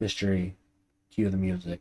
Mr. E, cue the music.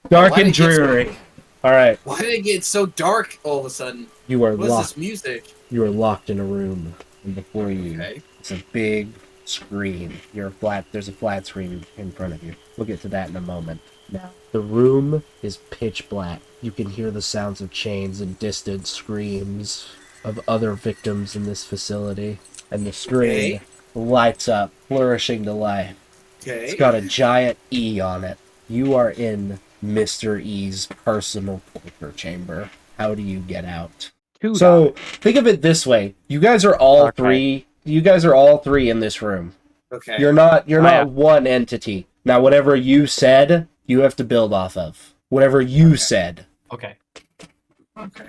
Dark and dreary. All right. Why did it get so dark all of a sudden? You are What is locked. this music? You are locked in a room, and before you, Okay. it's a big screen. There's a flat screen in front of you. We'll get to that in a moment. Now, the room is pitch black. You can hear the sounds of chains and distant screams of other victims in this facility, and the screen lights up, flourishing to life. It's got a giant E on it. You are in Mr. E's personal torture chamber. How do you get out? So think of it this way: you guys are all three. You guys are all three in this room. Okay. You're not one entity. Now, whatever you said, you have to build off of. Whatever you said. Okay. Okay.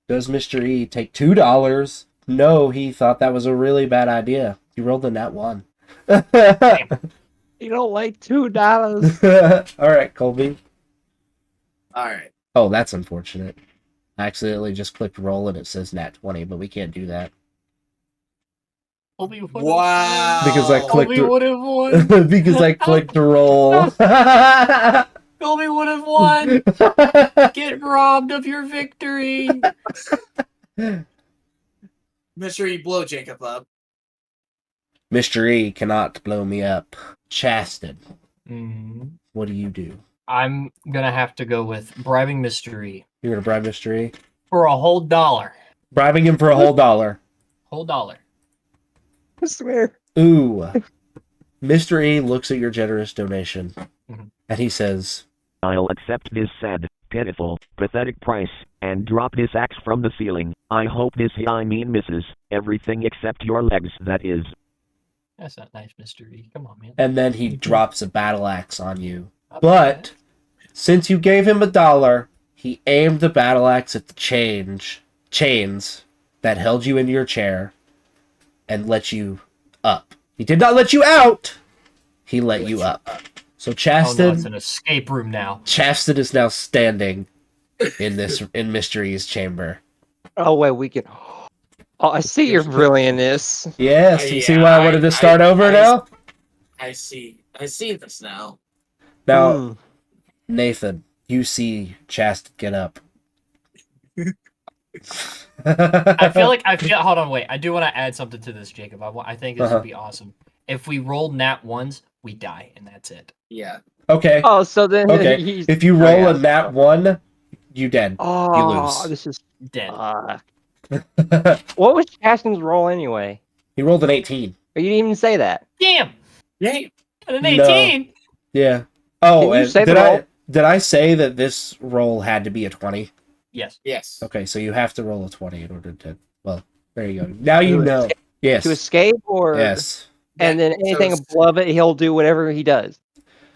Does Mr. E take $2? No, he thought that was a really bad idea. He rolled a nat 1. You don't like $2. All right, Colby. All right. Oh, that's unfortunate. I accidentally just clicked roll and it says nat 20, but we can't do that. Wow. Because I clicked would have won. because I clicked roll. Colby would have won. Get robbed of your victory. Mr. E, blow Jacob up. Mr. E cannot blow me up. Chasten, Mm. what do you do? I'm gonna have to go with bribing Mystery You're gonna bribe Mr. E? for a whole $1. Bribing him for a whole $1. Whole $1. I swear. Ooh. Mr. E looks at your generous donation, and he says, I'll accept this sad, pitiful, pathetic price, and drop this axe from the ceiling. I hope this misses everything except your legs, that is. That's not nice, Mystery. Come on, man. and then he drops a battle axe on you. But since you gave him $1, he aimed the battle axe at the chains that held you in your chair and let you up. He did not let you out. He let you up. So Chasten, Oh no, it's an escape room now. Chasten is now standing in Mystery's chamber. Oh wait, we can. Oh, I see your brilliantness. Yes, you see why I wanted to start over now? I see this now. Now, Nathan, you see Chasten get up. Hold on, wait. I do want to add something to this, Jacob. I think this would be awesome. If we roll nat 1s, we die, and that's it. Yeah. Okay. Oh, so then okay. If you roll a nat 1, you dead. Oh, you lose. This is dead. What was Chasten's roll anyway? He rolled an 18. Or you didn't even say that. Damn. Damn. An 18. No. Yeah. Oh, and did I say that this roll had to be a 20? Yes. Yes. Okay, so you have to roll a 20 in order to. Well, there you go. Now you know. Yes. To escape, or yes. And then anything above it, he'll do whatever he does.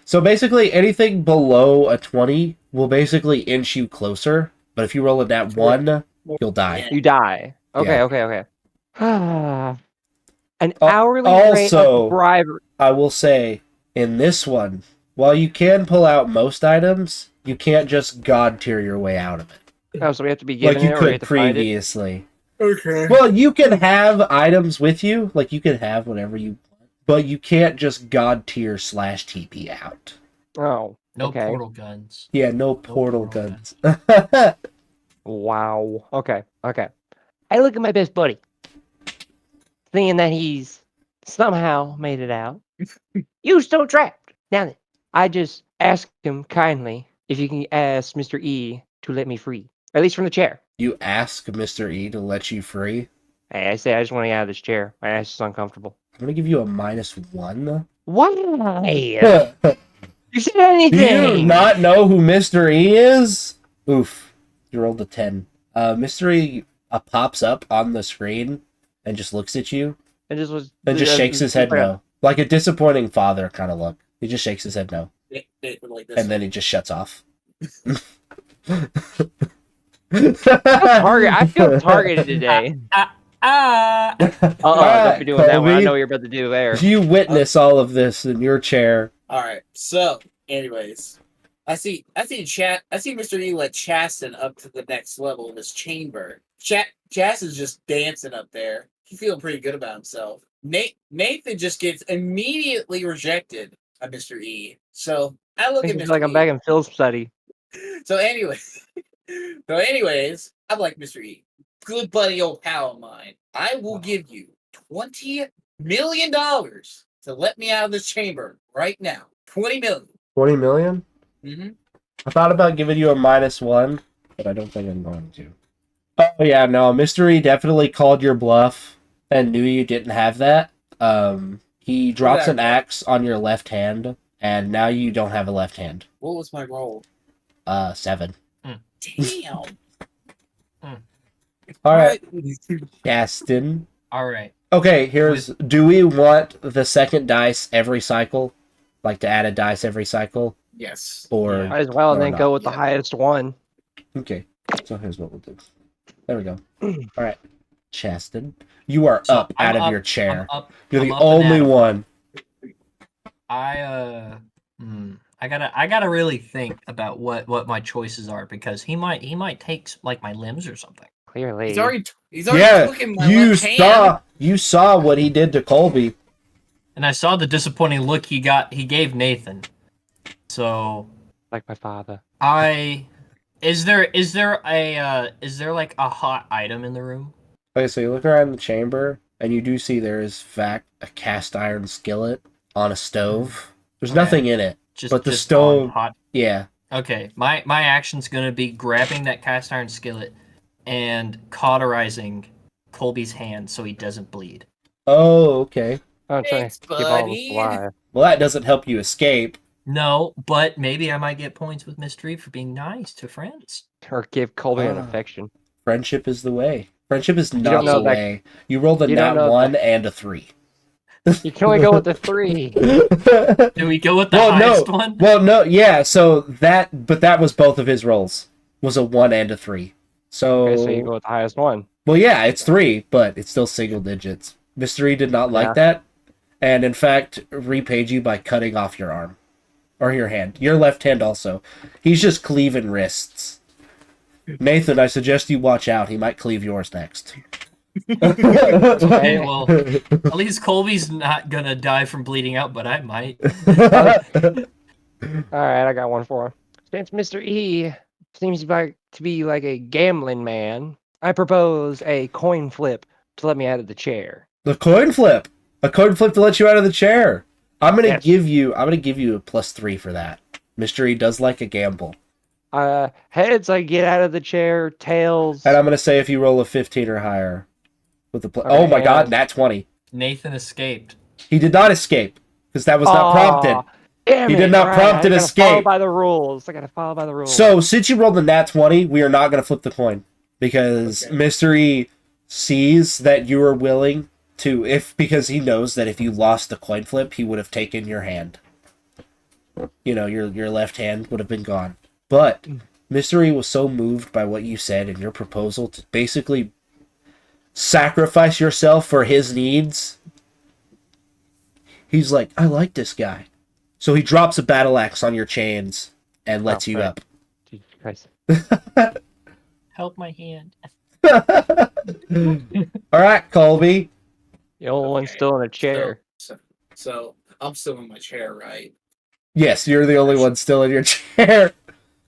So basically, anything below a 20 will basically inch you closer. But if you roll a nat 1, you'll die. You die. Okay, Yeah. okay. An hourly rate of bribery. I will say, in this one, while you can pull out most items, you can't just god tier your way out of it. Oh, so we have to be given like you it, or we could have to find it? previously. Okay. Well, you can have items with you, like you can have whatever you want, but you can't just god tier / TP out. Oh, No okay. portal guns. Yeah, no portal guns. Wow. Okay. I look at my best buddy, thinking that he's somehow made it out. You still trapped. Now then, I just ask him kindly if you can ask Mr. E to let me free, at least from the chair. You ask Mr. E to let you free? Hey, I say I just want to get out of this chair. It's just uncomfortable. I'm gonna give you a -1. Why? You said anything? Do you not know who Mr. E is? Oof. You rolled a 10. Mr. E pops up on the screen and just looks at you. And just shakes his head no. Like a disappointing father kind of look. He just shakes his head no. Like this. And then he just shuts off. I feel targeted today. Don't be doing that one. I know what you're about to do there. You witness all of this in your chair. All right. So, anyways, I see Mr. E let Chasten up to the next level in his chamber. Chasten's just dancing up there. He's feeling pretty good about himself. Nathan just gets immediately rejected Mr. E. So I look at Makes me Mr. feel like I'm E. back in Phil's study. So anyway, I'm like Mr. E. Good buddy, old pal of mine. I will give you $20 million to let me out of this chamber right now. 20 million. 20 million? Mm-hmm. I thought about giving you a -1, but I don't think I'm going to. Oh yeah, no, Mystery definitely called your bluff and knew you didn't have that. He drops an axe on your left hand, and now you don't have a left hand. What was my roll? 7. Damn. All right, Gaston. All right. Okay, do we want the second dice every cycle? Like to add a dice every cycle? Yes. Or Yeah. Might as well or then not? go with the Yeah. highest one. Okay, so here's what we'll do. There we go. All right, Chaston, you are up out of your chair. You're the only one. I gotta really think about what my choices are because he might take like my limbs or something. Clearly. He's already Yeah, took my left hand. you saw what he did to Colby. And I saw the disappointing look he gave Nathan. So Like my father. is there like a hot item in the room? Okay, so you look around the chamber, and you do see there is a cast iron skillet on a stove. There's Okay. nothing in it, but the Just stove. on hot. Yeah. Okay, my action's gonna be grabbing that cast iron skillet and cauterizing Colby's hand so he doesn't bleed. Oh, okay. I'm trying Thanks, to keep all of us buddy. alive. Well, that doesn't help you escape. No, but maybe I might get points with Mystery for being nice to friends. Or give Colby an Ah. affection. Friendship is the way. Friendship is not don't know the that- way. You rolled a you don't nat know 1 and a 3. You can only go with the 3. Do we go with the highest one? Well, no, yeah. So that was both of his rolls. Was a 1 and a 3. So, Okay, so you go with the highest one. well, yeah, it's 3, but it's still single digits. Mystery did not like Yeah. that, and in fact repaid you by cutting off your arm or your hand, your left hand also. He's just cleaving wrists. Nathan, I suggest you watch out. He might cleave yours next. Okay, well, at least Colby's not gonna die from bleeding out, but I might. Alright, I got one for him. Since Mr. E seems to be like a gambling man, I propose a coin flip to let me out of the chair. The coin flip. A coin flip to let you out of the chair. I'm gonna Yes. give you a +3 for that. Mystery does like a gamble. Heads, I get out of the chair. Tails, And I'm gonna say if you roll a 15 or higher with the Okay, oh my god, and- nat 20. Nathan escaped. He did not escape because that was not prompted. Damn He it, did not right, prompt an I gotta follow escape. by the rules. I gotta follow by the rules. So since you rolled a nat 20, we are not gonna flip the coin because Okay. Mystery sees that you are willing to because he knows that if you lost the coin flip, he would have taken your hand. You know, your left hand would have been gone. But Mystery was so moved by what you said and your proposal to basically sacrifice yourself for his needs. He's like, I like this guy. So he drops a battle axe on your chains and lets you right. up. Jesus Christ. Help my hand. All right, Colby. The only one still in a chair. So I'm still in my chair, right? Yes, you're the only one still in your chair.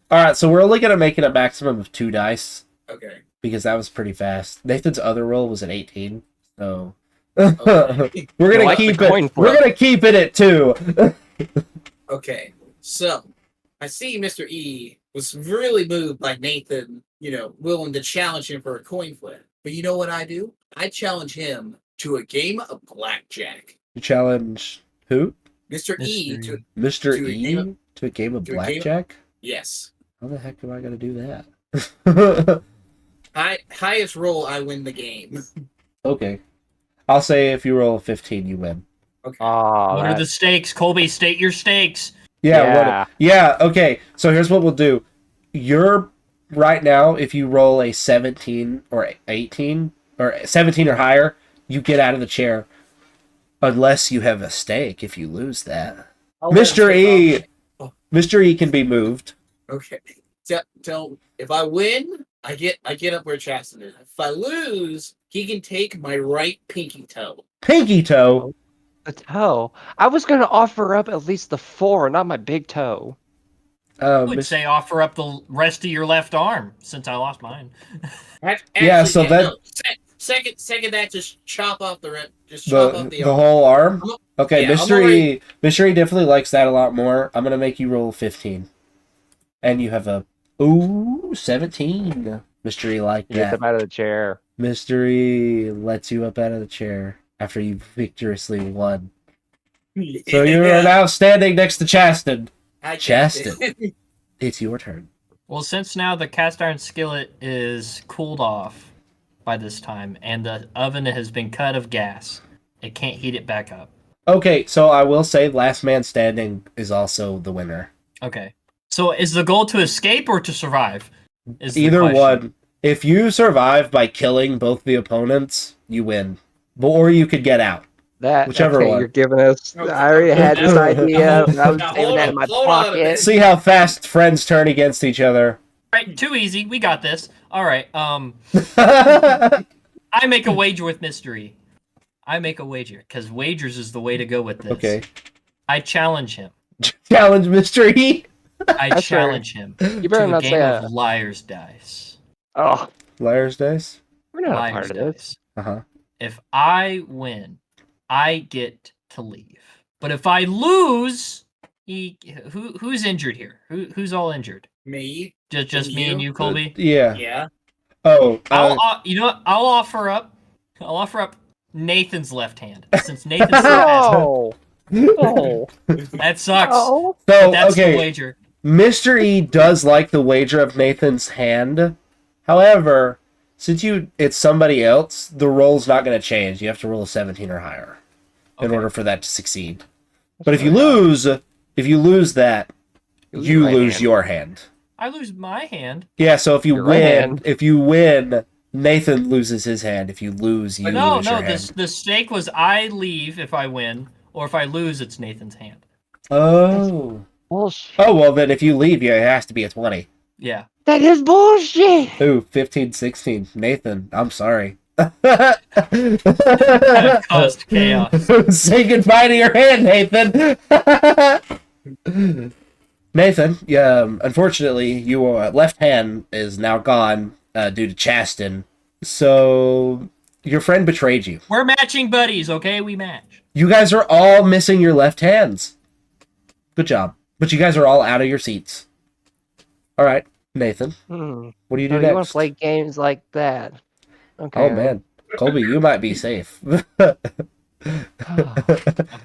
All right, so we're only going to make it a maximum of 2 dice Okay. because that was pretty fast. Nathan's other roll was an 18, so Okay. we're You gonna like the keep coin it. flip. We're gonna keep it at 2. Okay. So I see Mr. E was really moved by Nathan, willing to challenge him for a coin flip. But you know what I do? I challenge him to a game of blackjack. You challenge who? Mr. E Mr. to Mr. To a E game to a game of to a game of- blackjack? yes. How the heck am I gonna do that? Highest roll, I win the game. Okay, I'll say if you roll a 15, you win. Okay. Oh, What are the stakes? Colby, state your stakes. Yeah. Yeah. Okay. So here's what we'll do. You're right now. If you roll a 17 or 18 or 17 or higher, you get out of the chair. Unless you have a stake. If you lose that, Mr. E. Mr. E can be moved. Okay. So if I win, I get up where Chaston is. If I lose, he can take my right pinky toe. Pinky toe. The toe. I was going to offer up at least the 4, not my big toe. I would Mis- say offer up the rest of your left arm since I lost mine. Yeah, so that- no. Second that, just chop off just chop off the the arm. whole arm. Okay, Yeah, I'm Mystery definitely likes that a lot more. I'm gonna make you roll 15, and you have a 17. Mystery like Get that. them out of the chair. Mystery lets you up out of the chair after you victoriously won. So you are now standing next to Chasten. Chasten. It's your turn. Well, since now the cast iron skillet is cooled off by this time, and the oven has been cut of gas, it can't heat it back up. Okay, so I will say last man standing is also the winner. Okay. So is the goal to escape or to survive? Is the Either question. one. If you survive by killing both the opponents, you win. Or you could get out. That Whichever okay, one. you're giving us. Okay. I already had this idea. Now, I was now, saving that in my hold on a pocket. minute. See how fast friends turn against each other. Right, too easy. We got this. All right. Challenge I make a wager with Mystery. I make a wager because wagers is the way to go with this. Okay. I challenge him. Mystery. I That's fair. challenge him You to better a not game say of liar's dice. Oh, Liar's dice. we're not a Liar's part of this. dice. Uh-huh. If I win, I get to leave. But if I lose, who's injured here? Who's all injured? Me. Just And me and you? you, Colby. Yeah. Yeah. Oh, You know what? I'll offer up Nathan's left hand since Nathan still has No, no, it. That sucks. no. But so that's the okay. wager. Mr. E does like the wager of Nathan's hand. However, since it's somebody else, the roll's not going to change. You have to roll a 17 or higher in Okay. order for that to succeed. But if you lose that, you my lose hand. your hand. I lose my hand. Yeah, so if you Your right hand. win, Nathan loses his hand. If you lose, you No, lose your no. hand. The stake was I leave if I win, or if I lose, it's Nathan's hand. Oh. Bullshit. Oh, well, then if you leave, it has to be a 20. Yeah. That is bullshit. Ooh, 15, 16. Nathan, I'm sorry. Caused chaos. Say goodbye to your hand, Nathan. Nathan, unfortunately, your left hand is now gone due to Chasten. So your friend betrayed you. We're matching buddies, okay? We match. You guys are all missing your left hands. Good job. But you guys are all out of your seats. All right, Nathan, what do you do You next? want to play games like that? Okay. Oh man, Colby, you might be safe. I'm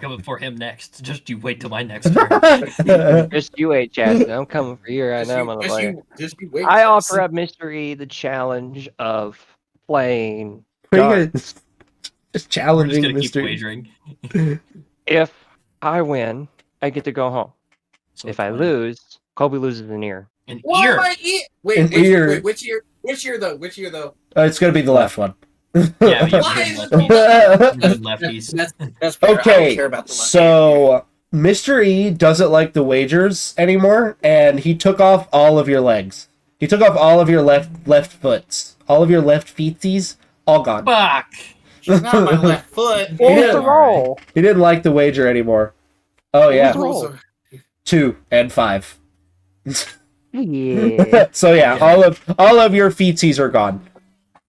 coming for him next. Just you wait till my next turn. Just you wait, Chastity. I'm coming for you right now, motherfucker. Just you wait. I offer up Mystery the challenge of playing Just We're just challenging gonna keep Mr. wagering. If I win, I get to go home. So If I 20. lose, Kobe loses an ear. An Why ear. my ear? Wait, An ear. wait, which ear? Which ear though? Which ear though? It's gonna be the left one. Yeah, you're Why being is lefties. it- You're lefties. That's fair. I don't Okay, care about the left so Mr. E doesn't like the wagers anymore, and he took off all of your legs. He took off all of your left foots, all of your left feetsies, all gone. Fuck. It's not my left foot. What was Yeah. the roll? He didn't like the wager anymore. Oh yeah, Rules are- 2 and 5. Yeah. So yeah, all of your feetsies are gone.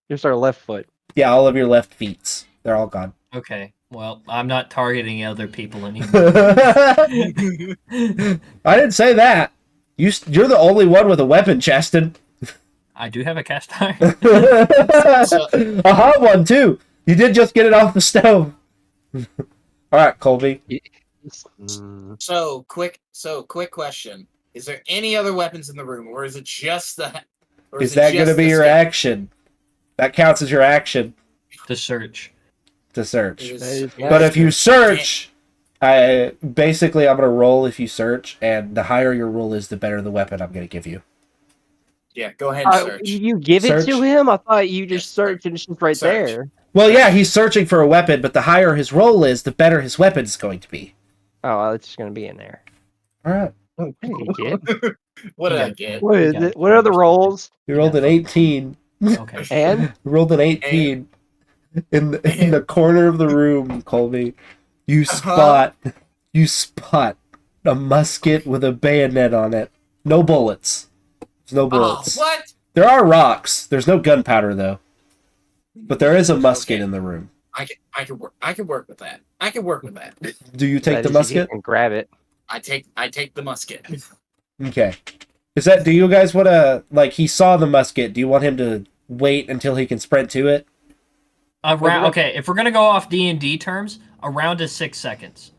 Just our left foot. Yeah, all of your left feets, they're all gone. Okay. Well, I'm not targeting other people anymore. I didn't say that. You're the only one with a weapon, Cheston. I do have a cast iron. A hot one too. You did just get it off the stove. All right, Colby. So quick question: is there any other weapons in the room, or is it just that? Or Is it that just going to be the your stick? action? That counts as your action To search. to search. It That is- is- But if you search, I'm going to roll if you search, and the higher your roll is, the better the weapon I'm going to give you. Yeah, go ahead and search. You give it Search. to him? I thought you just Yes, search and it's just right Search. there. Well, yeah, he's searching for a weapon, but the higher his roll is, the better his weapon is going to be. Oh, well, it's just gonna be in there. All right. What did you get? What did Yeah. I get? What is Yeah. it? What are the rolls? You rolled an 18. Okay. And You rolled an 18 in the corner of the room, Colby. You spot a musket with a bayonet on it. No bullets. There's no Oh, bullets. what? There are rocks. There's no gunpowder though. But there is a musket in the room. I can work with that. I can work with that. Do you take That the is if you musket? can grab it. I take the musket. Okay. Do you guys want to, like, he saw the musket. Do you want him to wait until he can sprint to it? Okay, if we're gonna go off D&D terms, a round is 6 seconds.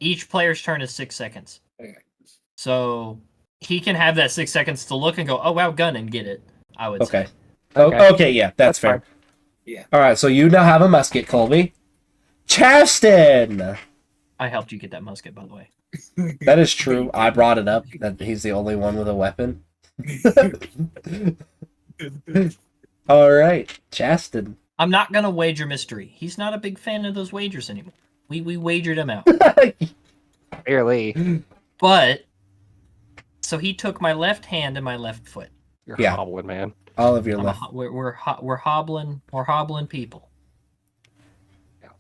Each player's turn is 6 seconds. Okay. So he can have that 6 seconds to look and go, oh wow, gun, and get it. I would Okay. say. Okay, yeah, that's fair. fine. Yeah. All right, so you now have a musket, Colby. Chaston! I helped you get that musket, by the way. That is true. I brought it up that he's the only one with a weapon. All right, Chaston. I'm not gonna wager mystery. He's not a big fan of those wagers anymore. We wagered him out. Barely. But so he took my left hand and my left foot. You're Yeah. hobbling, man. All of your I'm a left. ho- we're hobbling people. Yeah.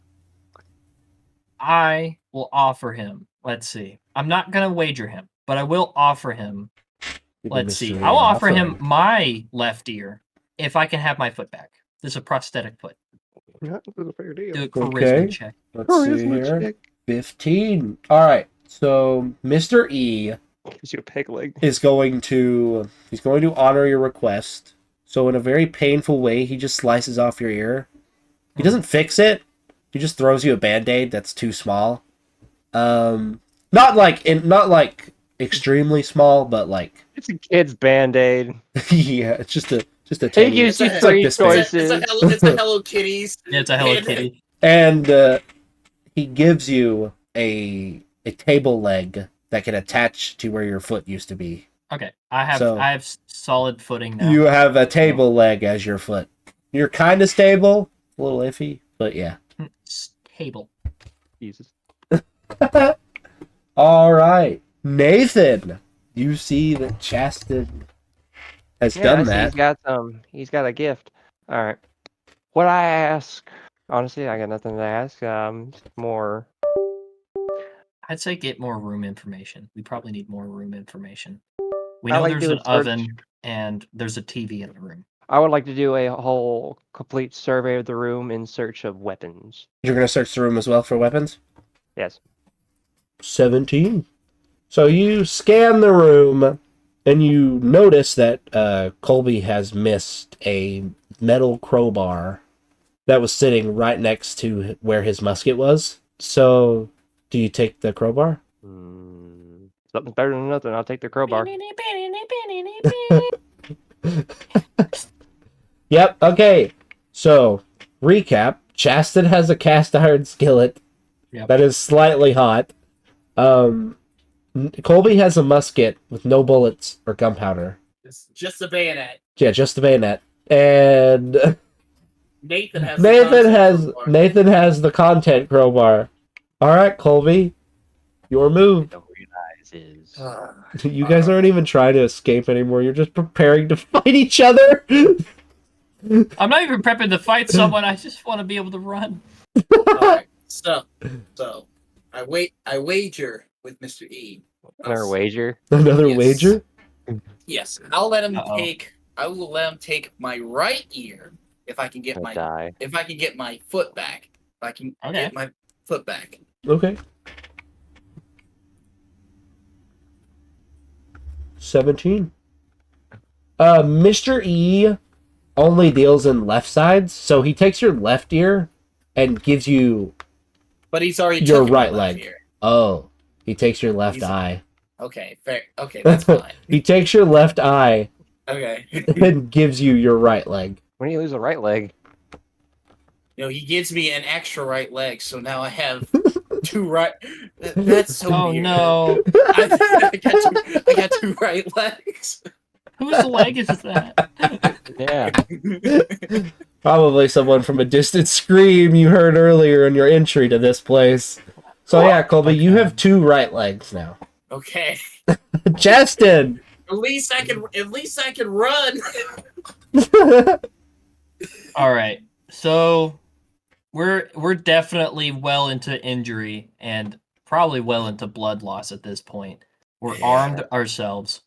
I will offer him. Let's see. I'm not gonna wager him, but I will offer him. Let's see. I'll offer him my left ear if I can have my foot back. This is a prosthetic foot. Yeah, this is a fair deal. Do a charisma Okay. check. Let's see here. 15. All right. So Mr. E Gives you a peg leg. is going to honor your request. So in a very painful way, he just slices off your ear. He doesn't fix it. He just throws you a band-aid that's too small. Not like extremely small, but like It's a kid's band-aid. yeah, it's just a He tiny. gives you It's like three this big. choices. It's a Hello Kitty's. Yeah, it's a Hello Kitty. And he gives you a table leg that can attach to where your foot used to be. Okay, I have So- solid footing now. You have a table leg as your foot. You're kind of stable, a little iffy, but yeah. Table. Jesus. All right, Nathan. You see that Chaston has Yeah, done I see that. he's got a gift. All right. What I ask, honestly, I got nothing to ask. More. I'd say get more room information. We probably need more room information. We I know like there's doing an search. oven and there's a TV in the room. I would like to do a whole complete survey of the room in search of weapons. You're gonna search the room as well for weapons. Yes. 17. So you scan the room, and you notice that Colby has missed a metal crowbar that was sitting right next to where his musket was. So, do you take the crowbar? Something's better than nothing. I'll take the crowbar. Yep, okay. So, recap. Chaston has a cast iron skillet Yep. that is slightly hot. Colby has a musket with no bullets or gunpowder. It's just a bayonet. Yeah, just the bayonet. And Nathan has. the concept crowbar. Nathan has the content crowbar. All right, Colby, your move. Don't realize is You guys aren't even trying to escape anymore. You're just preparing to fight each other. I'm not even prepping to fight someone. I just want to be able to run. Alright, so I wager with Mr. E. another wager. Another Yes. wager. Yes, I'll let him Uh-oh. take. I will let him take my right ear if I can get I'll my die. foot back. If I can Okay. get my foot back. Okay. 17. Mr. E only deals in left sides, so he takes your left ear and gives you. But he's already Your taken my right left leg. ear. Oh, he takes your left He's- eye. Okay, fair. Okay, that's fine. He takes your left eye Okay. and gives you your right leg. When do you lose a right leg? He gives me an extra right leg, so now I have two right. That's so Oh weird. no. I got two right legs. Whose leg is that? Yeah. Probably someone from a distant scream you heard earlier in your entry to this place. So yeah, Colby, you have two right legs now. Okay. Justin! At least I can run. All right. So We're definitely well into injury and probably well into blood loss at this point. We're armed ourselves.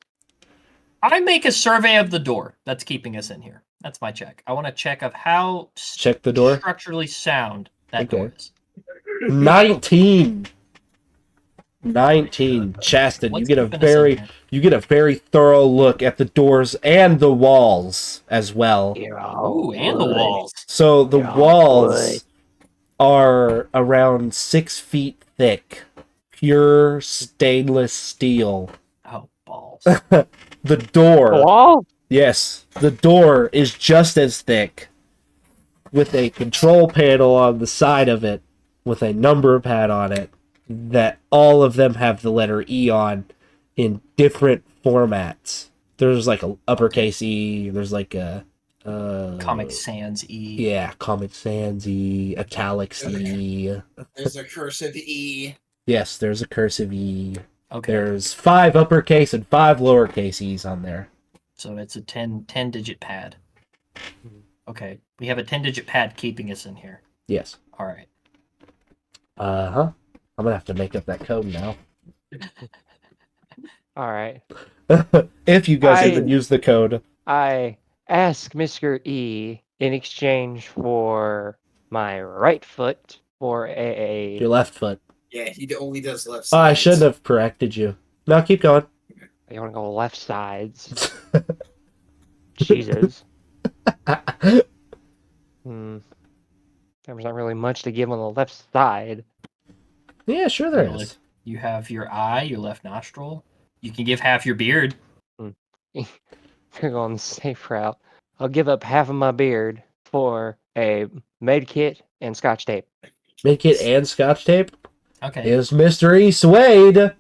I make a survey of the door that's keeping us in here. That's my check. I want to check of how Check the door. structurally sound that door is. 19. 19. Chaston, What's keeping us in here? you get a very thorough look at the doors and the walls as well. Ooh, and the walls. So the Yeah, walls are around 6 feet thick, pure stainless steel. Oh, balls. The door, Wall? yes, the door is just as thick, with a control panel on the side of it, with a number pad on it, that all of them have the letter E on in different formats. There's like a uppercase E, there's like a Comic Sans E. yeah, Comic Sans E, Italics E. There's a cursive E. Yes, there's a cursive E. Okay. There's 5 uppercase and 5 lowercase E's on there. So it's a 10-digit pad. Okay. We have a 10-digit pad keeping us in here. Yes. All right. Uh-huh. I'm gonna have to make up that code now. All right. If you guys I- even use the code. I ask Mr. E in exchange for my right foot for a Your left foot. Yeah, he only does left Oh, I sides. shouldn't have corrected you. No, keep going. you want to go left sides. Jesus. Hmm. There's not really much to give on the left side. Yeah, sure there Really? is. You have your eye, your left nostril. You can give half your beard. Gonna go on the safe route. I'll give up half of my beard for a med kit and scotch tape. Make it and scotch tape. Okay. Is Mystery Suede.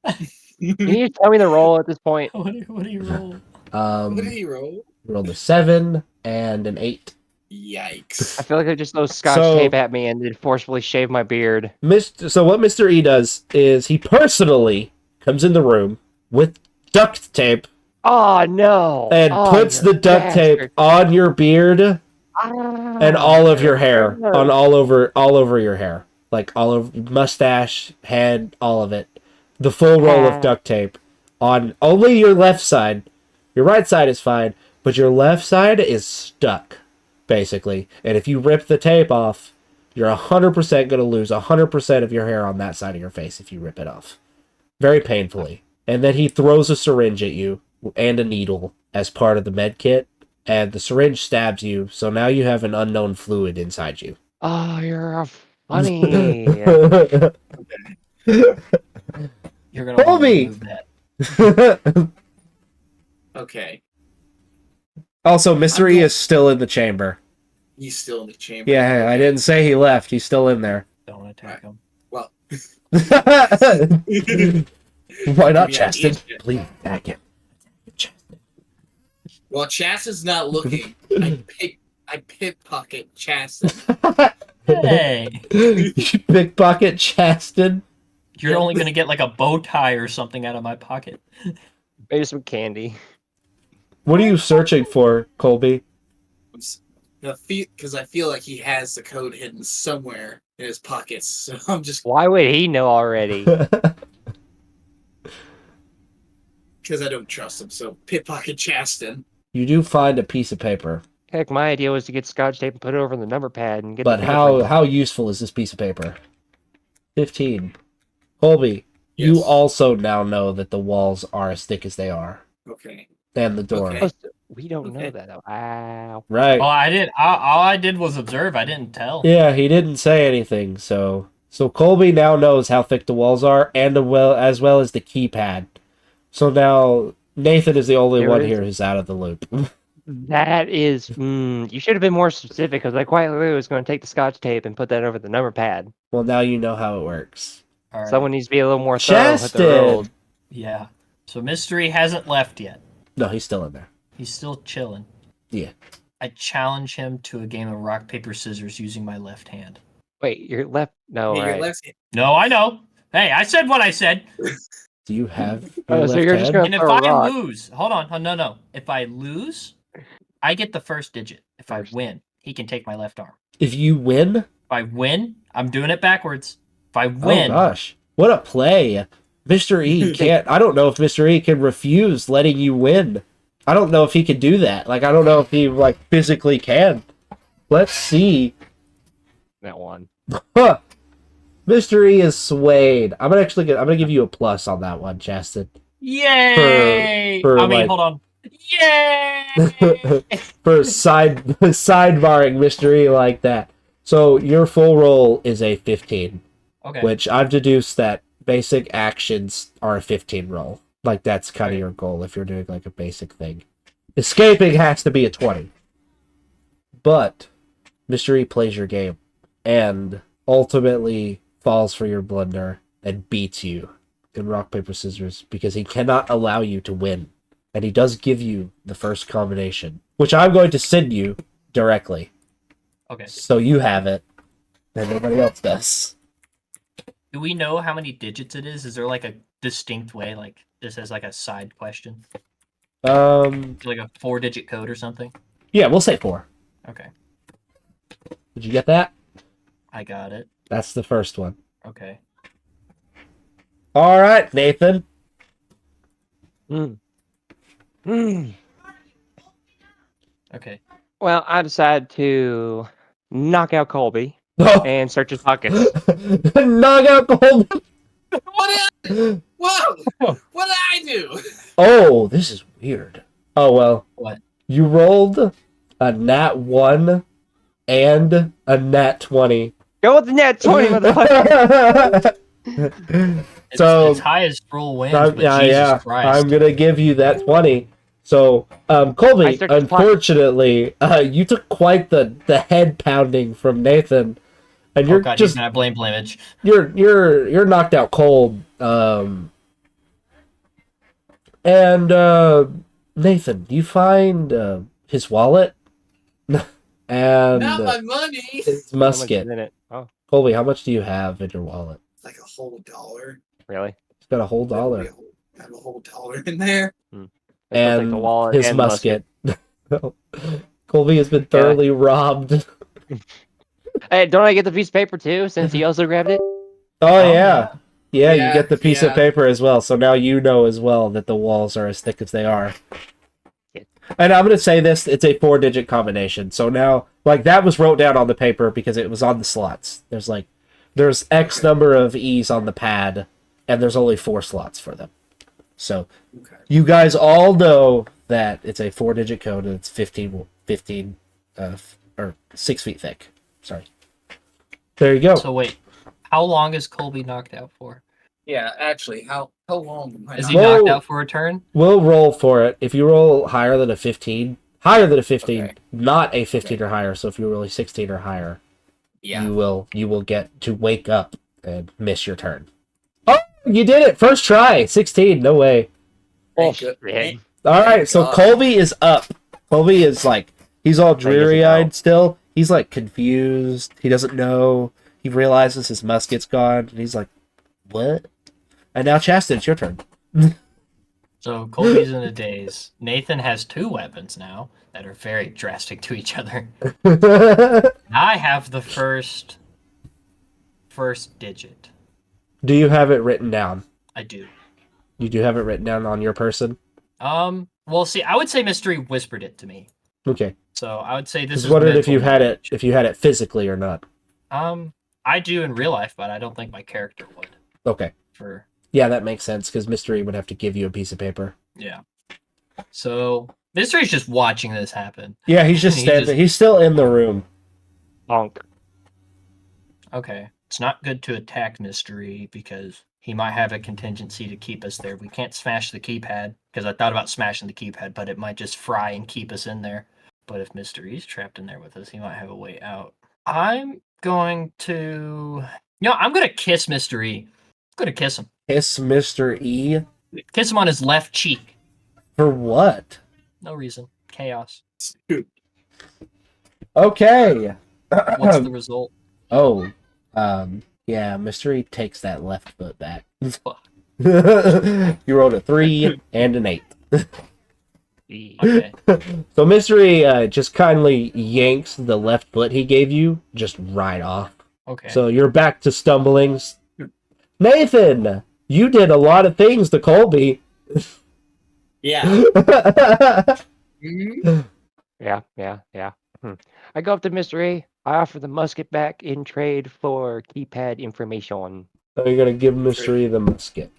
Can you tell me the roll at this point? What do you roll? What did he roll? Rolled a 7 and an 8. Yikes. I feel like I just throw scotch So- tape at me and then forcefully shave my beard. So what Mr. E does is he personally comes in the room with duct tape Oh no! and Oh, puts you the duct bastard. tape on your beard and all of your hair, on all over your hair, like all of mustache, head, all of it. The full roll of duct tape on only your left side. Your right side is fine, but your left side is stuck, basically. And if you rip the tape off, you're 100% going to lose 100% of your hair on that side of your face if you rip it off. Very painfully. And then he throws a syringe at you and a needle as part of the med kit, and the syringe stabs you, so now you have an unknown fluid inside you. Oh, you're a funny. You're gonna want to Colby! remove that. Okay. Also, Mystery is still in the chamber. He's still in the chamber. Yeah, I didn't say he left. He's still in there. Don't attack him. Well, Why not, Yeah, Chaston? he's- Please attack him. while Chasten's not looking, I pickpocket Chasten. Hey, You pickpocket Chaston. you're only gonna get like a bow tie or something out of my pocket. Maybe some candy. What are you searching for, Colby? Because I feel like he has the code hidden somewhere in his pockets. So I'm just Why would he know already? because I don't trust him. So pickpocket Chasten. You do find a piece of paper, Heck, my idea was to get scotch tape and put it over the number pad and get. but the how fingerprint. useful is this piece of paper? 15. Colby, you Yes. also now know that the walls are as thick as they are, Okay. and the door. Okay. We don't know Okay. that. Though. Wow. Right? Well, I did. All I did was observe. I didn't tell. Yeah, he didn't say anything, so Colby now knows how thick the walls are, and as well as the keypad. So now Nathan is the only There one is- here who's out of the loop. That is. You should have been more specific because I quite literally was going to take the scotch tape and put that over the number pad. Well, now you know how it works. All right. Someone needs to be a little more thorough with the roll. Chaston! Yeah. So Mystery hasn't left yet. No, he's still in there. He's still chilling. Yeah. I challenge him to a game of rock paper scissors using my left hand. Wait, your left? No, Yeah, right. your left- No, I know. Hey, I said what I said. Do you have Oh, your so left you're just hand? gonna- And if throw a I rock. lose, hold on. No. If I lose, I get the first digit. If I First. win, he can take my left arm. If you win? If I win, I'm doing it backwards. If I Oh win, gosh. What a play. Mr. E can't I don't know if Mr. E can refuse letting you win. I don't know if he can do that. Like I don't know if he like physically can. Let's see. That one. Huh. Mr. E is swayed. I'm gonna give you a plus on that one, Chastin. yay! like- hold on. Yay! For sidebarring Mr. E like that. So your full roll is a 15. Okay. Which I've deduced that basic actions are a 15 roll. Like that's kind of Right. your goal if you're doing like a basic thing. Escaping has to be a 20. But Mr. E plays your game and ultimately falls for your blunder and beats you in rock, paper, scissors because he cannot allow you to win. And he does give you the first combination, which I'm going to send you directly. Okay. So you have it, and nobody else does. Do we know how many digits it is? Is there like a distinct way, like this as like a side question, like a 4-digit code or something? Yeah, we'll say 4. Okay, Did you get that? I got it. That's the first one. Okay. All right, Nathan. Okay. Well, I decided to knock out Colby Oh. and search his pockets. Knock out Gold. What? Whoa! What did I do? Oh, this is weird. Oh, well. What? You rolled a nat 1 and a nat 20. Go with the net 20, motherfucker. It's highest roll wins, but Jesus Christ. I'm going to give you that 20. So, Colby, searched his pocket. unfortunately, you took quite the head pounding from Nathan. And you're oh God, just he's gonna blame blamage. you're knocked out cold. Nathan, you find his wallet and Not my money. his How much is musket. in it? Oh, Colby, how much do you have in your wallet? Like a whole dollar. really? He's got a whole dollar. I have a whole dollar in there. That's And like the wallet his and the musket. Colby has been thoroughly robbed. Hey, don't I get the piece of paper too, since he also grabbed it? Oh yeah. Yeah, you Yeah, get the piece of yeah. paper as well. So now you know as well that the walls are as thick as they are. Yeah. And I'm going to say this, it's a 4-digit combination. So now, like, that was wrote down on the paper because it was on the slots. There's X number of E's on the pad, and there's only 4 slots for them. So Okay. you guys all know that it's a 4-digit code and it's 15 or 6 feet thick. Sorry. There you go. So wait, how long is Colby knocked out for? Yeah, actually, how long am I Is not- he Whoa. knocked out for a turn? We'll roll for it. If you roll higher than a 15, Okay. not a 15 or higher, so if you roll a 16 or higher, Yeah. you will get to wake up and miss your turn. Oh, you did it! First try! 16, no way. Thank Oh, you. shit. Alright, so God. Colby is up. Colby is like, he's all Thing isn't dreary-eyed out. still. He's like confused. He doesn't know. He realizes his musket's gone, and he's like, what? And now, Chastin, it's your turn. So Colby's in a daze. Nathan has 2 weapons now that are very drastic to each other. I have the first digit. Do you have it written down? I do. You do have it written down on your person? Well, see, I would say Mystery whispered it to me. Okay. So I would say this Just is wondered if mental you had it knowledge. if you had it physically or not. I do in real life, but I don't think my character would. Okay. For Yeah, that makes sense because Mystery would have to give you a piece of paper. yeah. So Mystery's just watching this happen. Yeah, he's just He standing. just- He's still in the room. Bonk. Okay. It's not good to attack Mystery because he might have a contingency to keep us there. We can't smash the keypad because I thought about smashing the keypad, but it might just fry and keep us in there. But if Mystery's trapped in there with us, he might have a way out. I'm going to... I'm going to kiss Mystery. I'm going to kiss him. Kiss Mr. E. Kiss him on his left cheek. For what? No reason. Chaos. Okay. What's the result? Oh, yeah, Mystery takes that left foot back. Fuck. You rolled a 3 and an 8. Okay. So Mystery just kindly yanks the left foot he gave you just right off. Okay. So you're back to stumbling. Nathan, you did a lot of things to Colby. Yeah. Mhm. Yeah. I go up to Mr. E. I offer the musket back in trade for keypad information. So you're gonna give Mystery the musket.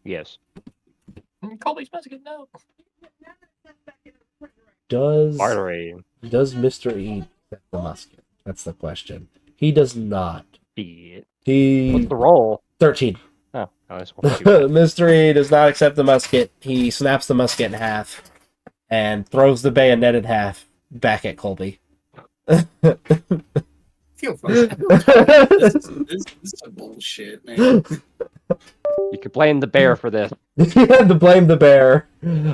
Yes. Colby's musket, no. Does Bartery. Mr. E get the musket? That's the question. He does not. What's He the roll? 13. Oh, this won't be bad. Mystery does not accept the musket. He snaps the musket in half and throws the bayonet in half back at Colby. Feel fine. This is some bullshit, man. You could blame the bear for this. You had to blame the bear.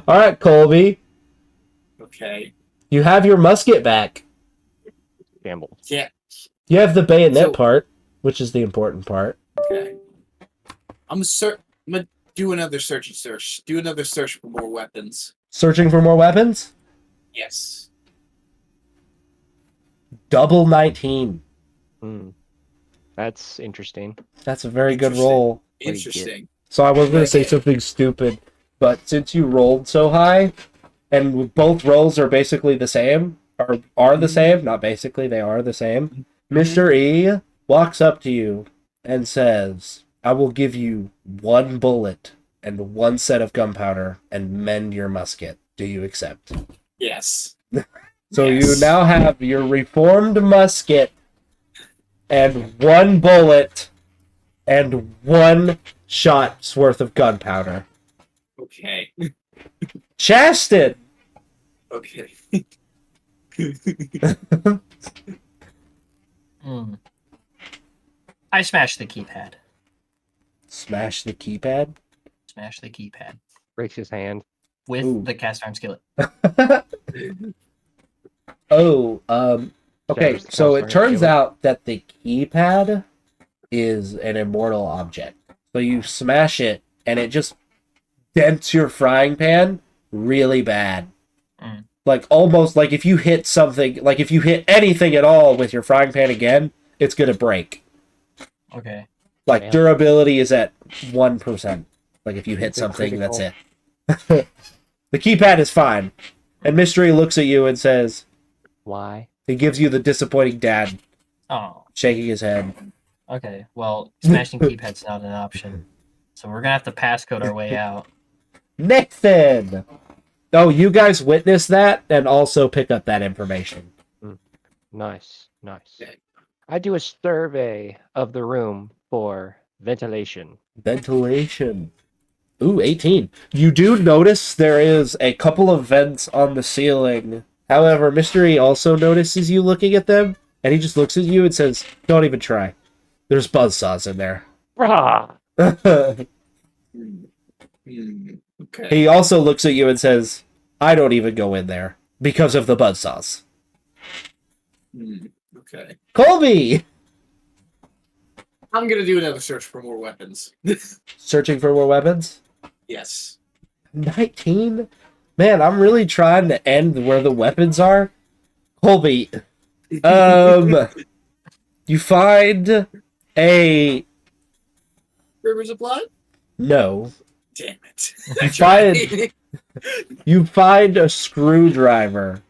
All right, Colby, Okay. you have your musket back. Gamble. Yeah. You have the bayonet So- part, which is the important part. Okay. I'm gonna do another search. Do another search for more weapons. Searching for more weapons? Yes. Double 19. That's interesting. That's a very good Interesting. roll. do you get? Interesting. So I was going to say Okay. something stupid, but since you rolled so high, and both rolls are basically the same, or are the same, not basically, they are the same, Mr. E walks up to you and says, I will give you 1 bullet and 1 set of gunpowder and mend your musket. Do you accept? Yes. So Yes. you now have your reformed musket and 1 bullet and 1 shot's worth of gunpowder. Okay. Chaston! Okay. I smashed the keypad. Smash the keypad. Smash the keypad Breaks his hand. with Ooh. the cast iron skillet. Okay, Shatters the so it cast iron turns skillet. out that the keypad is an immortal object. So you smash it, and it just dents your frying pan really bad. Mm. Like, almost like if you hit something, like if you hit anything at all with your frying pan again, it's gonna break. Okay. Like, Yeah. durability is at 1%. Like, if you hit It's a something, that's critical. it. The keypad is fine. And Mystery looks at you and says, Why? he gives you the disappointing dad, Oh. shaking his head. Okay. Well, smashing keypad's not an option, so we're gonna have to passcode our way out. Nathan! Oh, you guys witness that and also pick up that information. Nice. Okay. I do a survey of the room for ventilation. Ventilation. Ooh, 18. You do notice there is a couple of vents on the ceiling. However, Mystery also notices you looking at them, and he just looks at you and says, don't even try. There's buzzsaws in there. Rah! Okay. He also looks at you and says, I don't even go in there because of the buzzsaws. Okay. Colby! I'm gonna do another search for more weapons. Searching for more weapons? Yes. 19? Man, I'm really trying to end where the weapons are. Colby, you find a... Rivers of blood? No. Damn it. You find, you find a screwdriver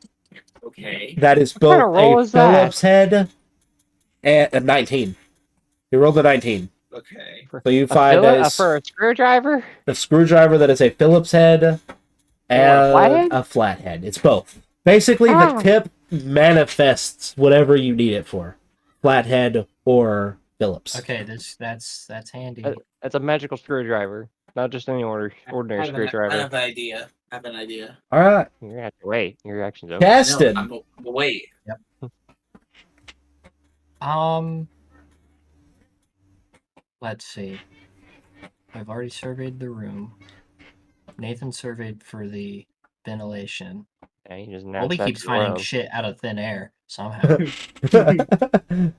Okay. that is kind both of roll a is that? Phillips head and a 19. You rolled a 19. Okay. So you A find for a screwdriver? a screwdriver that is a Phillips head a and flathead? a flathead. It's both. Basically, the Ah. tip manifests whatever you need it for. Flathead or Phillips. Okay. That's handy. That's a magical screwdriver, not just any ordinary I screwdriver. have an idea. All right. You're gonna have to wait. Your reaction's over. Caston. No, wait. Let's see. I've already surveyed the room. Nathan surveyed for the ventilation. Yeah, you just Colby announced keeps that finding below. shit out of thin air somehow. I'm a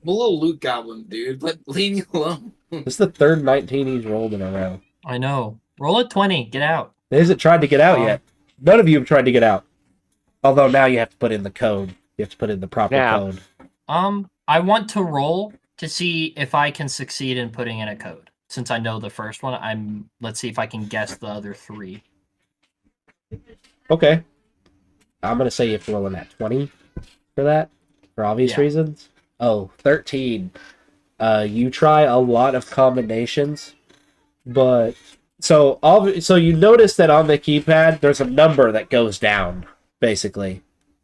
little loot goblin, dude. Leave me alone. This is the third 19 he's rolled in a row. I know. Roll a 20. Get out. He hasn't tried to get out yet. None of you have tried to get out. Although now you have to put in the code. You have to put in the proper Yeah. code. I want to roll to see if I can succeed in putting in a code. Since I know the first one, let's see if I can guess the other 3. Okay. I'm going to say you have to roll in that 20 for that, for obvious Yeah. reasons. Oh, 13. You try a lot of combinations, but... So you notice that on the keypad, there's a number that goes down, basically.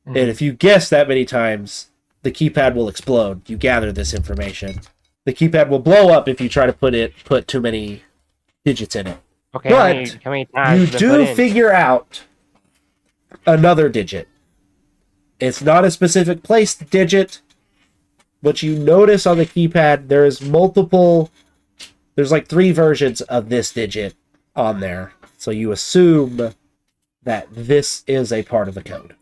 Mhm. And if you guess that many times, the keypad will explode. You gather this information. The keypad will blow up if you try to put too many digits in it. Okay, But how many times You has it been put do in? figure out another digit. It's not a specific placed digit, but you notice on the keypad there's like 3 versions of this digit on there. So you assume that this is a part of the code.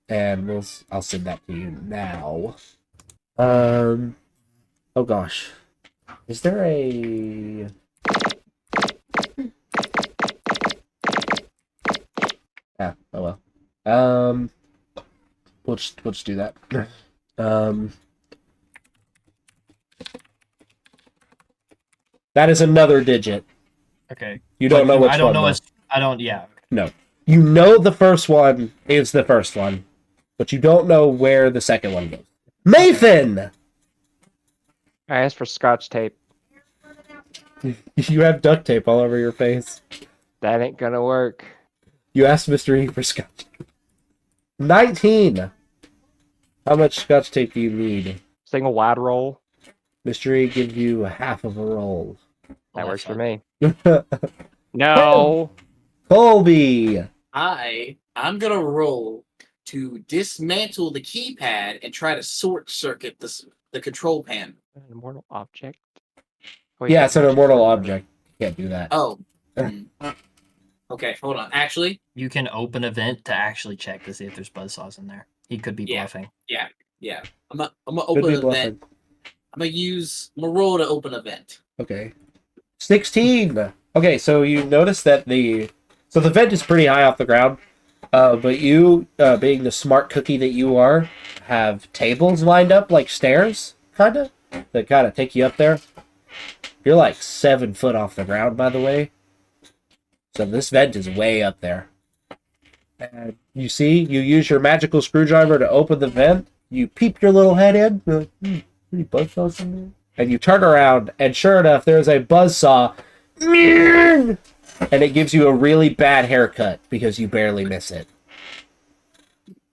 And I'll send that to you now. Oh gosh. Is there a... Ah, oh well. We'll just do that. That is another digit. Okay. You don't know which I don't one, know. though. I don't. Yeah. No. You know the first one is the first one, but you don't know where the second one goes. Nathan! I asked for scotch tape. You have duct tape all over your face. That ain't gonna work. You asked Mr. E for scotch. 19! How much scotch tape do you need? Single wide roll. Mr. E gives you half of a roll. That Well, works for that's me. No. Colby! I'm gonna roll to dismantle the keypad and try to short circuit the control panel. An immortal object. Yeah, it's an immortal object. You can't do that. Oh. Okay, hold on. Actually, You can open a vent to actually check to see if there's buzzsaws in there. He could be Yeah. bluffing. yeah. I'm gonna Could open be an event. bluffing. I'm gonna roll to open an event. Okay. 16! Okay, so you notice that the vent is pretty high off the ground, but you, being the smart cookie that you are, have tables lined up like stairs, that kind of take you up there. You're like 7 foot off the ground, by the way. So this vent is way up there. And you use your magical screwdriver to open the vent. You peep your little head in. You're like, any buzzsaws in there? And you turn around, and sure enough, there's a buzzsaw. And it gives you a really bad haircut because you barely miss it.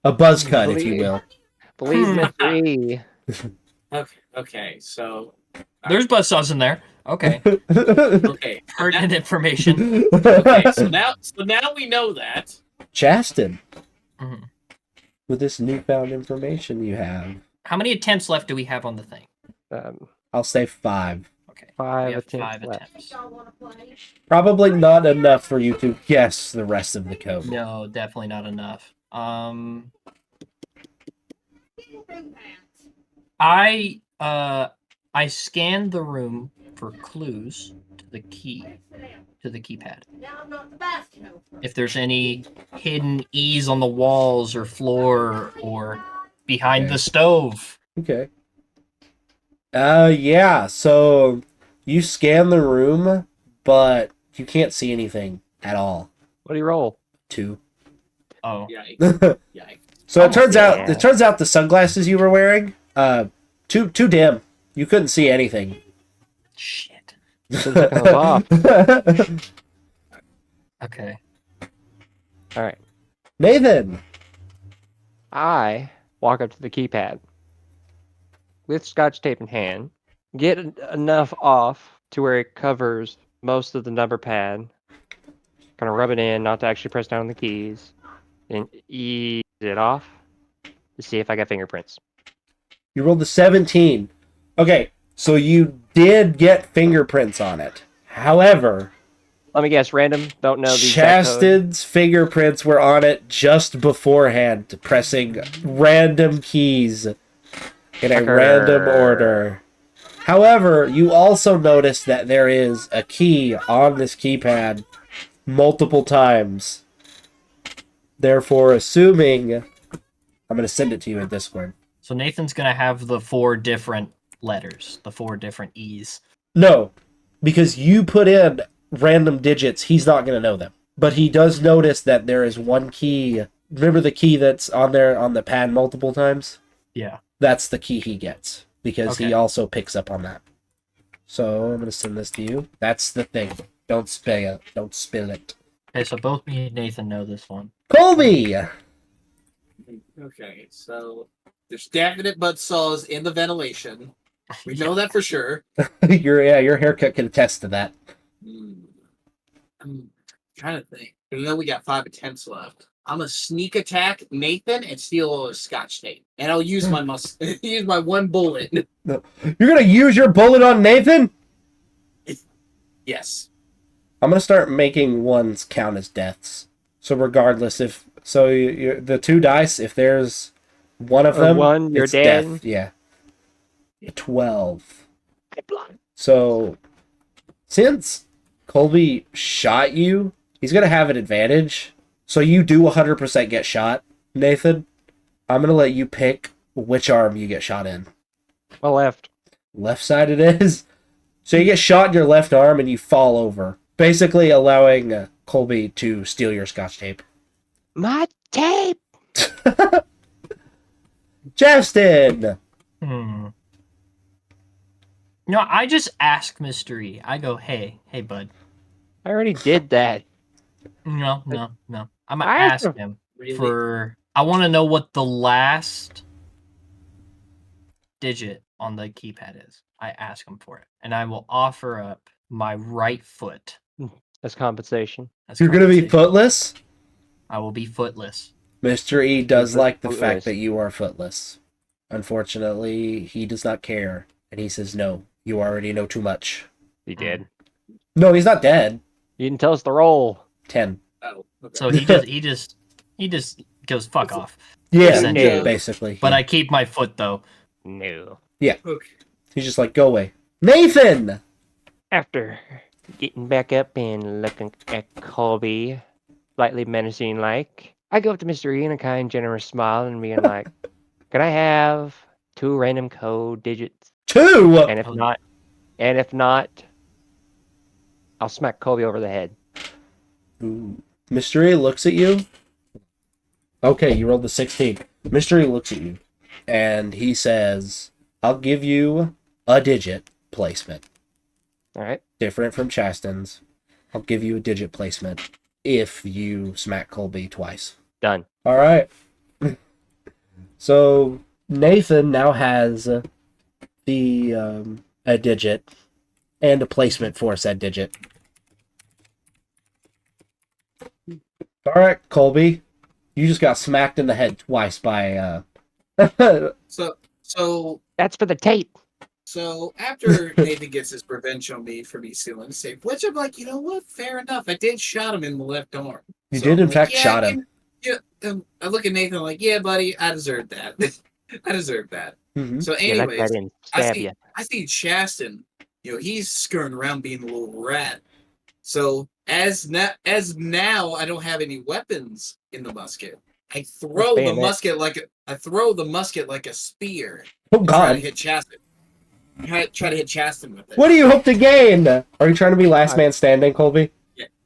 A buzz cut, if you will. Believe Mr. E. Okay, so There's buzzsaws in there. Okay. okay. Pertinent information. Okay, so now we know that. Chaston, Mhm. with this newfound information you have, How many attempts left do we have on the thing? I'll say 5. Okay. 5 We have attempts 5 left. attempts. Probably not enough for you to guess the rest of the code. No, definitely not enough. I scanned the room for clues to the keypad. If there's any hidden E's on the walls or floor or behind the stove. Okay. Yeah, so you scan the room, but you can't see anything at all. What do you roll? 2. Oh. Yikes. Yikes. So it turns Yeah. out the sunglasses you were wearing, too dim. You couldn't see anything. Shit. Should've taken those off. Okay. All right. Nathan. I walk up to the keypad with scotch tape in hand, get enough off to where it covers most of the number pad, kind of rub it in, not to actually press down on the keys, and ease it off to see if I got fingerprints. You rolled a 17. Okay, so you did get fingerprints on it. However, Let me guess, random, don't know the exact code. Chaston's fingerprints were on it just beforehand, pressing random keys in a random order. However, you also notice that there is a key on this keypad multiple times. Therefore, assuming I'm gonna send it to you in Discord. So Nathan's gonna have the 4 different letters, the 4 different E's. No, because you put in random digits, he's not gonna know them. But he does notice that there is one key. Remember the key that's on there on the pad multiple times? Yeah. That's the key he gets because he Okay. also picks up on that. So I'm gonna send this to you. That's the thing. Don't spill it. Don't spill it. Okay, so both me and Nathan know this one. Colby. Okay, so there's definite buzzsaws in the ventilation. We know that for sure. your haircut can attest to that. I'm trying to think. I know we got 5 attempts left. I'm gonna sneak attack Nathan and steal all his scotch tape, and I'll use my use my 1 bullet. You're gonna use your bullet on Nathan? Yes. I'm gonna start making ones count as deaths. So regardless, if so, the 2 dice, if there's one of Or them, one, you're it's dead. death. Yeah. 12. So since Colby shot you, he's gonna have an advantage. So you do 100% get shot, Nathan. I'm gonna let you pick which arm you get shot in. My left. Left side it is. So you get shot in your left arm and you fall over, basically allowing Colby to steal your scotch tape. My tape. Justin! No, I just ask Mr. E. I go, hey, bud. I already did that. No. I'm gonna I ask asked him Really? for. I want to know what the last digit on the keypad is. I ask him for it, and I will offer up my right foot. As compensation. as You're gonna be compensation. footless? I will be footless. Mr. E does You're like the footless. fact that you are footless. Unfortunately, he does not care. And he says, no, you already know too much. He did. No, he's not dead. You didn't tell us the roll. 10. Oh, okay. So he just goes fuck off. Yeah, Essentially. basically. But yeah. I keep my foot though. No. Okay. He's just like, go away. Nathan! After getting back up and looking at Colby, slightly menacing like, I go up to Mr. E and a kind, generous smile and being like, can I have 2 random code digits? 2! And if not, I'll smack Colby over the head. Ooh. Mr. E looks at you. Okay, you rolled the 16. Mr. E looks at you. And he says, I'll give you a digit placement. Alright. Different from Chasten's. I'll give you a digit placement if you smack Colby twice. Done. All right. So Nathan now has the a digit and a placement for said digit. All right, Colby, you just got smacked in the head twice by. So That's for the tape. So after Nathan gets his revenge on me for me stealing the safe, which I'm like, you know what? Fair enough. I did shot him in the left arm. You So did, I'm in like, fact, yeah, shot him. I look at Nathan like, yeah, buddy, I deserved that. I deserved that. Mhm. So, Yeah, let anyways, that in. Stab see- you. I see Chasten. He's skirting around being a little rat. So as now, I don't have any weapons in the musket. I throw the bayonet. musket like a spear. Oh and God! Try to hit Chasten. Try to hit Chasten with it. What do you hope to gain? Are you trying to be last man standing, Colby?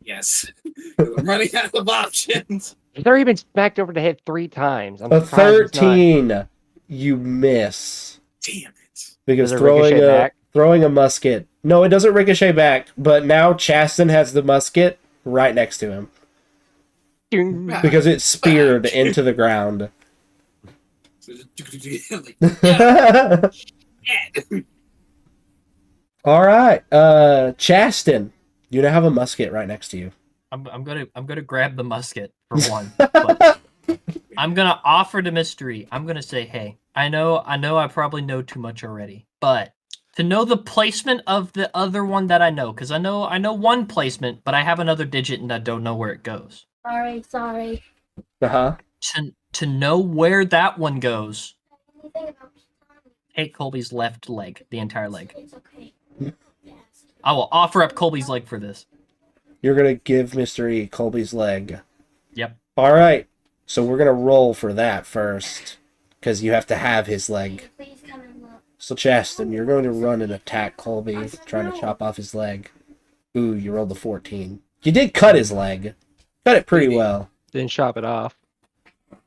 Yes. I'm running out of options. He's already been smacked over the head 3 times. I'm A surprised he's not- 13. You miss Damn it. because Does it ricochet back? throwing a musket. No, it doesn't ricochet back. But now Chasten has the musket right next to him Ding. because it's speared into the ground. Like, yeah, yeah. All right, Chasten, you now have a musket right next to you. I'm gonna grab the musket for one. But I'm gonna offer to Mr. E. I'm gonna say, hey, I know I probably know too much already, but to know the placement of the other one that I know, because I know one placement, but I have another digit and I don't know where it goes. Sorry. Uh-huh. To know where that one goes, Anything about take Colby's left leg, the entire leg. It's okay. Yes. I will offer up Colby's leg for this. You're gonna give Mr. E Colby's leg. Yep. All right. So we're gonna roll for that first, because you have to have his leg. Please come and look. So Chaston, you're going to run and attack Colby, trying to chop off his leg. Ooh, you rolled a 14. You did cut his leg. Cut it pretty well. Didn't chop it off.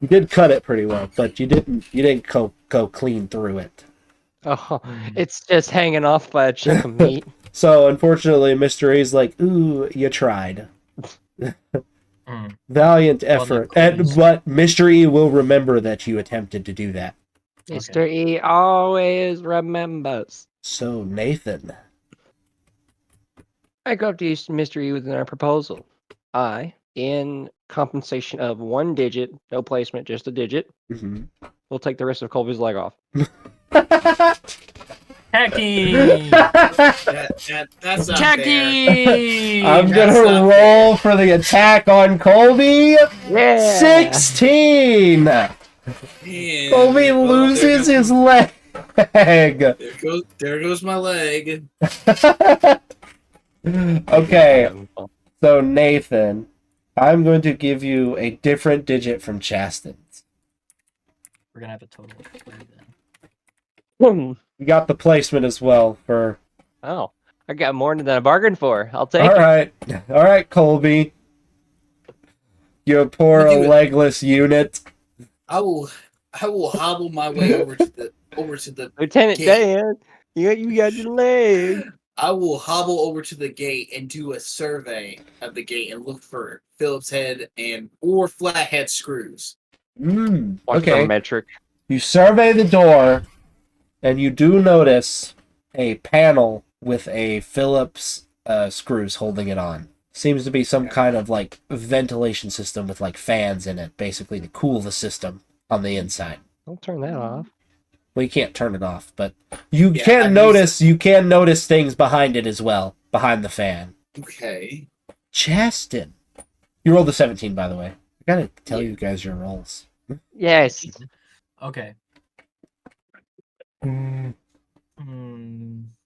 You did cut it pretty well, but you didn't go clean through it. Oh, it's just hanging off by a chunk of meat. So unfortunately, Mr. E's like, ooh, you tried. Mm. Valiant Well, effort. that clues. But Mr. E will remember that you attempted to do that. Mr. E always remembers. So Nathan. I go up to Mr. E with a proposal. I, in compensation of 1 digit, no placement, just a digit, Mm-hmm. will take the rest of Colby's leg off. Hecky! That's not fair. Hecky! I'm That's gonna not roll for the attack on Colby. Yeah! 16. Man, Colby well, loses his leg. There goes my leg. Okay, so Nathan, I'm going to give you a different digit from Chaston's. We're gonna have a total of 3 then. You got the placement as well for. Oh, I got more than I bargained for. I'll take All it. all right, Colby. You poor Look at it. legless unit. I will hobble my way over to the Lieutenant gate. Dan, you got your leg. I will hobble over to the gate and do a survey of the gate and look for Phillips head or flathead screws. Okay. Metric. You survey the door, and you do notice a panel with a Phillips screws holding it on. Seems to be some kind of like ventilation system with like fans in it, basically to cool the system on the inside. Don't turn that off. Well, you can't turn it off, but you Yeah, can I'm notice you can notice things behind it as well, behind the fan. Okay. Chaston, you rolled a 17, by the way. I gotta tell you guys your rolls. Yes. Okay.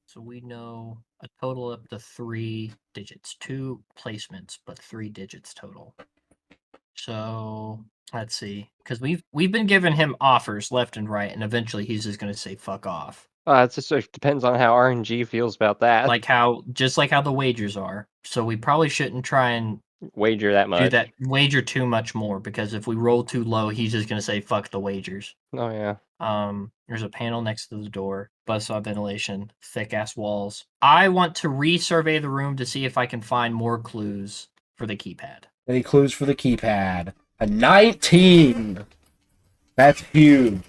So we know a total up to 3 digits. 2 placements, but 3 digits total. So let's see, because we've been giving him offers left and right, and eventually he's just gonna say fuck off. It just sort of depends on how RNG feels about that. Like just like how the wagers are. So we probably shouldn't try and Wager that much. wager too much more, because if we roll too low, he's just gonna say fuck the wagers. Oh yeah. There's a panel next to the door, buzzsaw ventilation, thick ass walls. I want to resurvey the room to see if I can find more clues for the keypad. Any clues for the keypad? A 19. That's huge.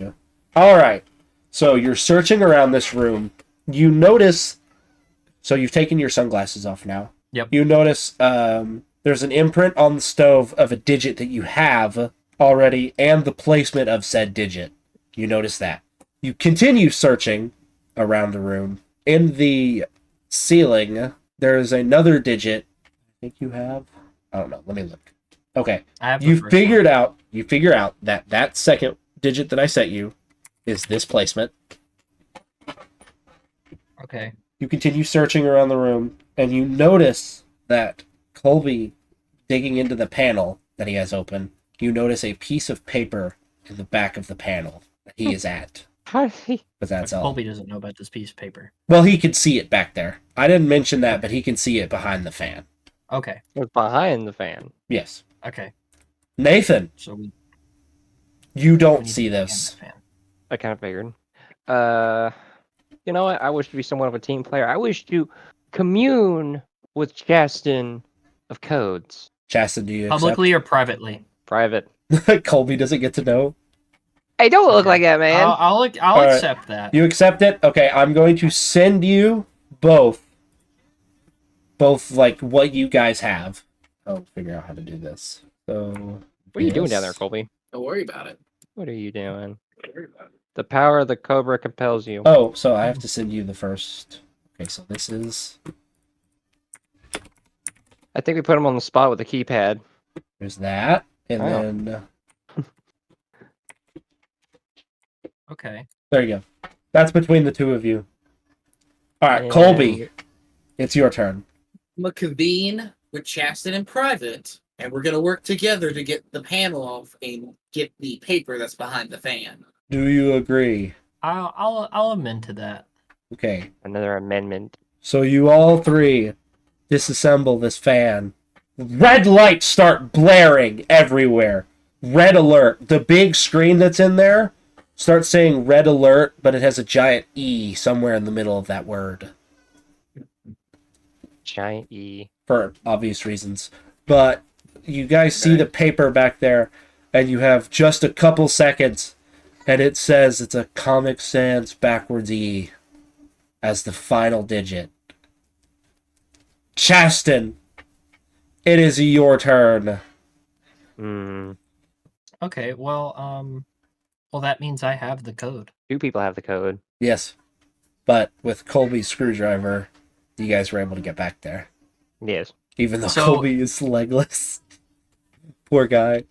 All right. So you're searching around this room. You notice. So you've taken your sunglasses off now. Yep. You notice there's an imprint on the stove of a digit that you have already, and the placement of said digit. You notice that. You continue searching around the room. In the ceiling, there is another digit. I think you have. I don't know. Let me look. Okay. I have the You first figure out that second digit that I sent you is this placement. one. Okay. You continue searching around the room, and you notice that Colby, digging into the panel that he has open, you notice a piece of paper in the back of the panel that he is at. How did he? But that's all. Colby doesn't know about this piece of paper. Well, he can see it back there. I didn't mention that, but he can see it behind the fan. Okay. It was behind the fan. Yes. Okay. Nathan, So we you we don't need see to scan this. the fan. I kind of figured. You know what? I wish to be somewhat of a team player. I wish to commune with Chaston of codes. Chaston, do you Publicly or privately? Private. accept? Colby doesn't get to know. Hey, don't look like that, man. I'll Alright. accept that. You accept it? Okay, I'm going to send you both like what you guys have. I'll figure out how to do this. So What are you doing down there, yes. Colby? Don't worry about it. What are you doing? Don't worry about it. The power of the Cobra compels you. Oh, so I have to send you the first. Okay, so this is. I think we put him on the spot with the keypad. There's that, and Wow. then Okay. there you go. That's between the two of you. All right, And- Colby, it's your turn. I'm gonna convene with Chaston in private and we're gonna work together to get the panel off and get the paper that's behind the fan. Do you agree? I'll amend to that. Okay. Another amendment. So you all three disassemble this fan. Red lights start blaring everywhere. Red alert. The big screen that's in there starts saying red alert, but it has a giant E somewhere in the middle of that word. Giant E. For obvious reasons. But you guys see the paper back there, and you have just a couple seconds, and it says it's a Comic Sans backwards E as the final digit. Chaston, it is your turn. Hmm. Okay, well, that means I have the code. 2 people have the code. Yes, but with Colby's screwdriver, you guys were able to get back there. Yes. Even though So- Colby is legless. Poor guy.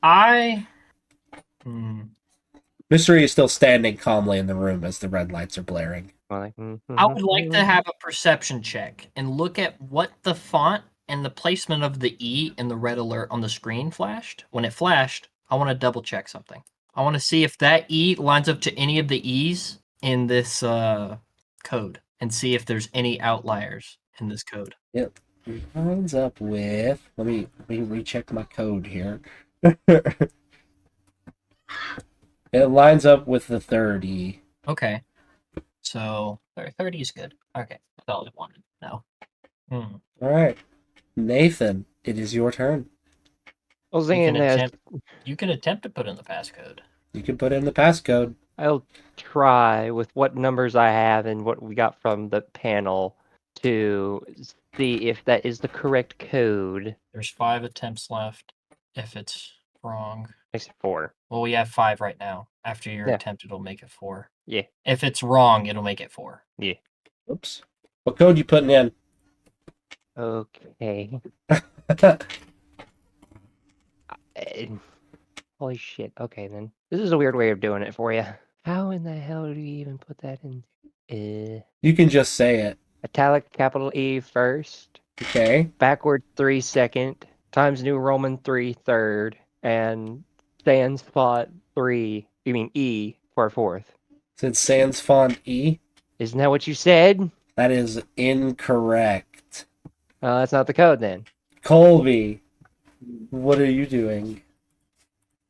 Mystery is still standing calmly in the room as the red lights are blaring. Well, like, I would like to have a perception check and look at what the font and the placement of the E in the red alert on the screen flashed. When it flashed, I want to double check something. I want to see if that E lines up to any of the E's in this code and see if there's any outliers in this code. Yep. It lines up with... Let me recheck my code here. It lines up with the 30. Okay. So 30 is good. Okay. That's all I wanted. No. Alright. Nathan, it is your turn. I was You thinking can, that attempt, you can attempt to put in the passcode. You can put in the passcode. I'll try with what numbers I have and what we got from the panel to see if that is the correct code. There's 5 attempts left. If it's wrong. Makes it 4. Well, we have 5 right now. After your Yeah. attempt, it'll make it 4. Yeah. If it's wrong, it'll make it 4. Oops. What code you putting in? Okay. Holy shit. Okay, then. This is a weird way of doing it for you. How in the hell do you even put that in? You can just say it. Italic capital E first, Okay. backward 3 second, Times New Roman 3 third, and sans font 3, you mean E for fourth. Said sans font E. Isn't that what you said? That is incorrect. That's not the code then. Colby, what are you doing?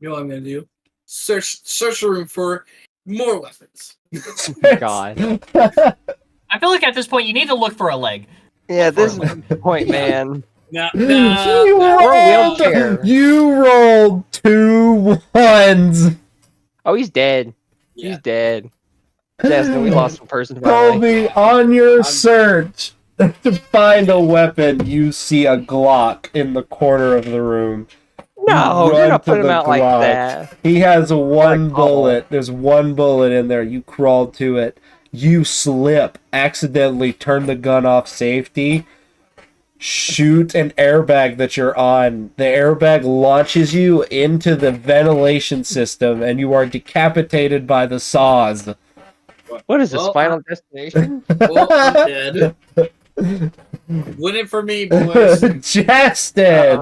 You know what I'm gonna do? Search the room for more weapons. God. I feel like at this point, you need to look for a leg. Yeah, this is the point, man. No, You Or a rolled, wheelchair. you rolled 2 ones. Oh, he's dead. Yeah. He's dead. Justin, we lost one person to violence. Colby, on your search to find a weapon, you see a Glock in the corner of the room. No, You you're run not to putting him the out like Glock. that. He has one Like, bullet. There's one bullet in there. You crawl to it. You slip, accidentally turn the gun off safety, shoot an airbag that you're on. The airbag launches you into the ventilation system, and you are decapitated by the saws. What is this, Well, Final Destination? Well, I'm dead. Win it for me, boys. Justin!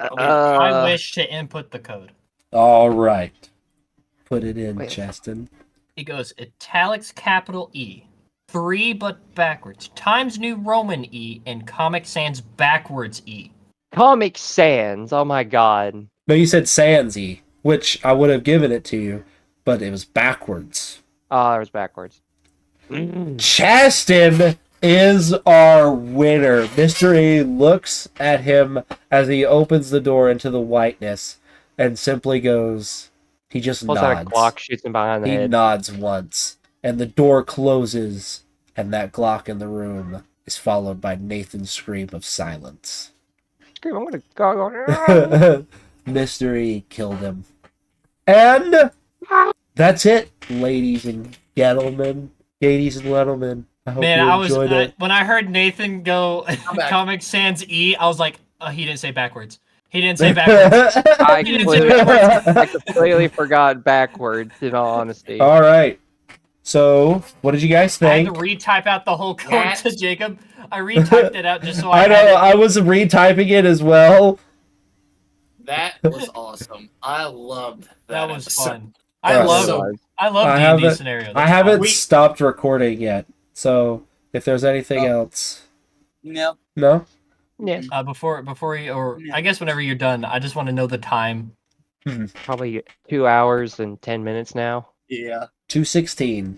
Okay, I wish to input the code. All right. Put it in, Wait. Justin. It goes italics capital E, 3 but backwards, Times New Roman E, and Comic Sans backwards E. Comic Sans, oh my god. No, you said Sansy, which I would have given it to you, but it was backwards. Oh, it was backwards. Chaston is our winner. Mystery looks at him as he opens the door into the whiteness and simply goes, he just Pulls out a nods. Glock, shoots him behind the He head. nods once, and the door closes, and that Glock in the room is followed by Nathan's scream of silence. Scream, I'm gonna go. Mystery killed him. And that's it, ladies and gentlemen. Ladies and gentlemen. I hope Man, you I was enjoyed it. when I heard Nathan go back. Comic Sans E, I was like, oh, he didn't say backwards. He didn't say backwards. I He didn't say completely forgot backwards, in all honesty. All right. So, what did you guys I had think? to retype out the whole code That- to Jacob. I retyped it out just so I I know, had it. I was retyping it as well. That was awesome. I loved That was episode. fun. I Alright, love so- I love I D&D haven't- scenario. I That's haven't fun. stopped recording yet, so if there's anything else, No. no. Yeah, Before you, or I guess whenever you're done, I just want to know the time. probably 2 hours and 10 minutes now. Yeah. 2:16.